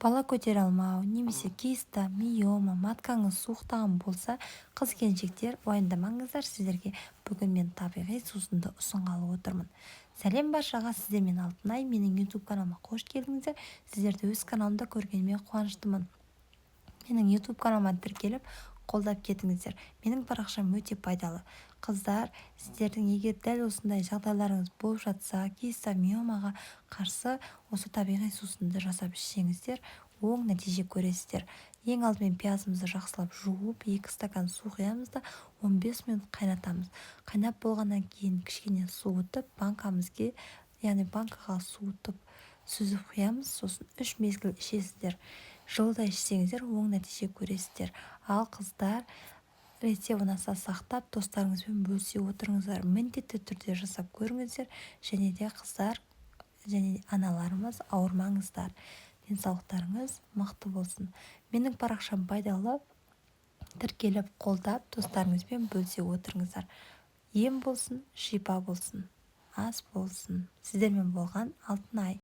бала көтере алмау немесе киста, миома, маткаңыз суықтаған болса, қыз-келіншектер уайымдамаңыздар, сіздерге бүгін мен табиғи сусынды ұсынғалы отырмын. Сәлем баршаға, сіздермен Алтынай, менің YouTube каналыма қош келдіңіздер. Сіздерді өз каналымда көргеніме қуаныштымын. Менің YouTube каналыма тіркеліп, қолдап кетіңіздер. Менің парақшам өте пайдалы. Қыздар, сіздердің егер дәл осындай жағдайларыңыз болып жатса, киста, миомаға қарсы осы табиғи сусынды жасап ішсеңіздер, оң нәтиже көресіздер. Ең алдымен пиязымызды жақсылап жуып, 2 стакан су құямыз да 15 минут қайнатамыз. Қайнап болғаннан кейін кішкене суытып, банкаға суытып сүзіп құямыз, сосын 3 мезгіл ішесіздер. Жылда ішсеңіздер оң нәтиже көресіздер. Ал қыздар, рецебін аса сақтап, достарыңызбен бөлісе отырыңыздар. Міндетті түрде жасап көріңіздер. Және де қыздар және аналарымыз, ауырмаңыздар. Денсаулықтарыңыз мықты болсын. Менің парақшам пайдалы, тіркеліп, қолдап, достарыңызбен бөлісе отырыңыздар. Ем болсын, шипа болсын, ас болсын. Сіздермен болған Алтынай.